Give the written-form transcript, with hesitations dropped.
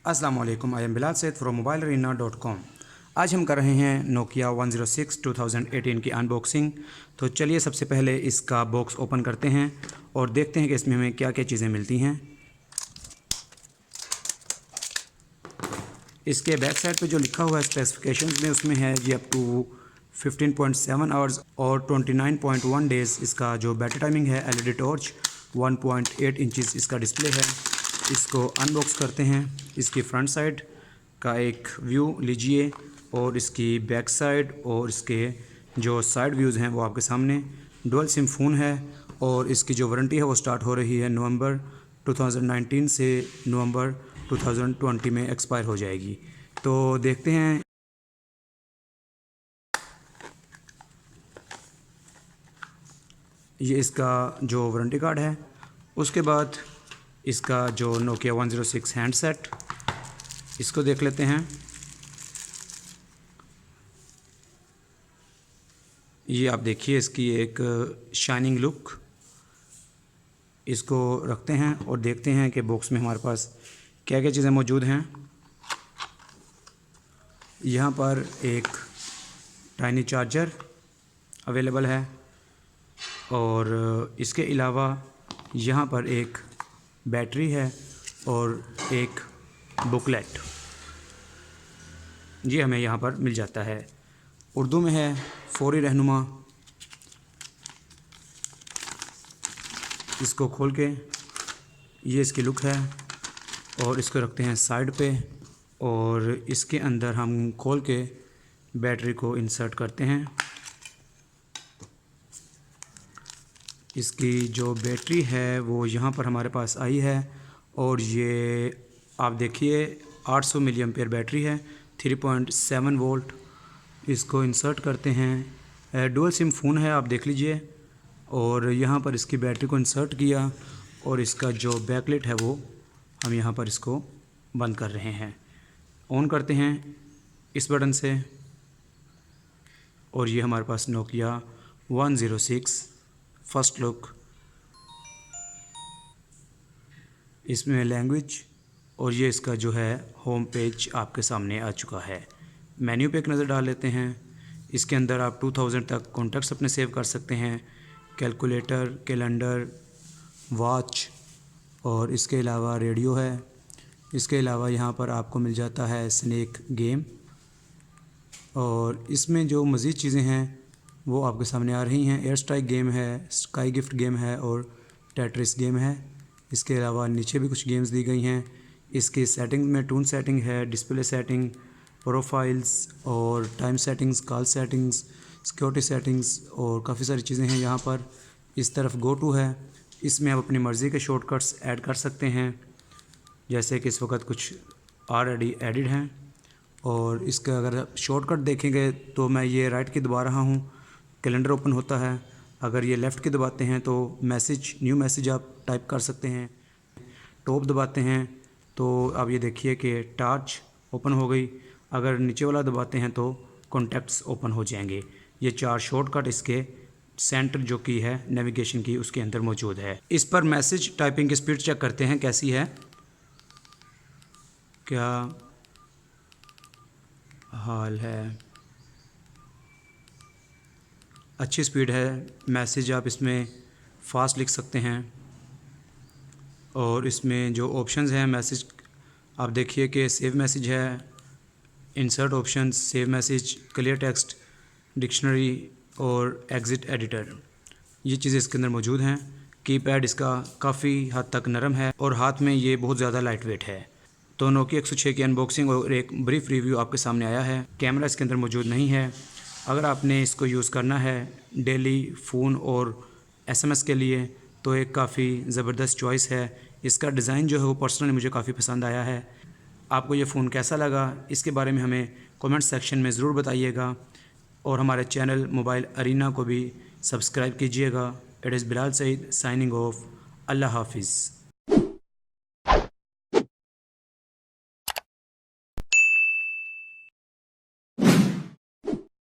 अस्सलाम वालेकुम, I am Bilal Saeed from mobilearena.com। आज हम कर रहे हैं नोकिया 106 2018 की अनबॉक्सिंग। तो चलिए सबसे पहले इसका बॉक्स ओपन करते हैं और देखते हैं कि इसमें हमें क्या क्या चीज़ें मिलती हैं। इसके बैक साइड पे जो लिखा हुआ है स्पेसिफिकेशंस में, उसमें है जी अप टू 15.7 आवर्स और 29.1 डेज़ इसका जो बैटरी टाइमिंग है। एलईडी टॉर्च 1.8 इंचज़ इसका डिस्प्ले है। इसको अनबॉक्स करते हैं। इसकी फ्रंट साइड का एक व्यू लीजिए और इसकी बैक साइड और इसके जो साइड व्यूज़ हैं वो आपके सामने। डुअल सिम फ़ोन है और इसकी जो वारंटी है वो स्टार्ट हो रही है नवंबर 2019 से नवंबर 2020 में एक्सपायर हो जाएगी। तो देखते हैं। ये इसका जो वारंटी कार्ड है। उसके बाद इसका जो नोकिया 106 हैंडसेट, इसको देख लेते हैं। ये आप देखिए इसकी एक शाइनिंग लुक। इसको रखते हैं और देखते हैं कि बॉक्स में हमारे पास क्या क्या चीज़ें मौजूद हैं। यहाँ पर एक टाइनी चार्जर अवेलेबल है और इसके अलावा यहाँ पर एक बैटरी है और एक बुकलेट ये हमें यहाँ पर मिल जाता है। उर्दू में है, फौरी रहनुमा। इसको खोल के ये इसकी लुक है और इसको रखते हैं साइड पे और इसके अंदर हम खोल के बैटरी को इंसर्ट करते हैं। इसकी जो बैटरी है वो यहाँ पर हमारे पास आई है और ये आप देखिए 800 मिली एम्पेयर बैटरी है, 3.7 वोल्ट। इसको इंसर्ट करते हैं। डुअल सिम फ़ोन है, आप देख लीजिए। और यहाँ पर इसकी बैटरी को इंसर्ट किया और इसका जो बैकलाइट है वो हम यहाँ पर इसको बंद कर रहे हैं। ऑन करते हैं इस बटन से और ये हमारे पास नोकिया 106 फर्स्ट लुक। इसमें लैंग्वेज और ये इसका जो है होम पेज आपके सामने आ चुका है। मेन्यू पे एक नज़र डाल लेते हैं। इसके अंदर आप 2000 तक कॉन्टैक्ट्स अपने सेव कर सकते हैं, कैलकुलेटर, कैलेंडर, वॉच और इसके अलावा रेडियो है। इसके अलावा यहाँ पर आपको मिल जाता है स्नेक गेम और इसमें जो मज़ीद चीज़ें हैं वो आपके सामने आ रही हैं। एयर स्ट्राइक गेम है, स्काई गिफ्ट गेम है और टेट्रिस गेम है। इसके अलावा नीचे भी कुछ गेम्स दी गई हैं। इसकी सेटिंग में टून सेटिंग है, डिस्प्ले सेटिंग, प्रोफाइल्स और time settings, call settings, security settings और काफ़ी सारी चीज़ें हैं यहाँ पर। इस तरफ गो टू है, इसमें आप अपनी मर्ज़ी के शॉर्टकट्स ऐड कर सकते हैं, जैसे कि इस वक्त कुछ ऑलरेडी एडिड हैं। और इसका अगर शॉर्टकट देखेंगे तो मैं ये राइट की दबा रहा हूँ, कैलेंडर ओपन होता है। अगर ये लेफ़्ट की दबाते हैं तो मैसेज, न्यू मैसेज आप टाइप कर सकते हैं। टॉप दबाते हैं तो आप ये देखिए कि टॉर्च ओपन हो गई। अगर नीचे वाला दबाते हैं तो कॉन्टैक्ट्स ओपन हो जाएंगे। ये 4 शॉर्टकट इसके सेंटर जो की है नेविगेशन की उसके अंदर मौजूद है। इस पर मैसेज टाइपिंग की स्पीड चेक करते हैं कैसी है, क्या हाल है। अच्छी स्पीड है। मैसेज आप इसमें फ़ास्ट लिख सकते हैं और इसमें जो ऑप्शंस हैं मैसेज आप देखिए कि सेव मैसेज है, insert option, save message, clear text, dictionary और एग्ज़िट एडिटर, ये चीज़ें इसके अंदर मौजूद हैं। कीपैड इसका काफ़ी हद तक नरम है और हाथ में ये बहुत ज़्यादा लाइट वेट है। तो नोकिया 106 की अनबॉक्सिंग और एक ब्रीफ रिव्यू आपके सामने आया है। कैमरा इसके अंदर मौजूद नहीं है। अगर आपने इसको यूज़ करना है डेली फ़ोन और एसएमएस के लिए तो एक काफ़ी ज़बरदस्त चॉइस है। इसका डिज़ाइन जो है वो पर्सनली मुझे काफ़ी पसंद आया है। आपको ये फ़ोन कैसा लगा इसके बारे में हमें कमेंट सेक्शन में ज़रूर बताइएगा और हमारे चैनल मोबाइल अरीना को भी सब्सक्राइब कीजिएगा। It is Bilal Saeed signing off. अल्लाह हाफिज़।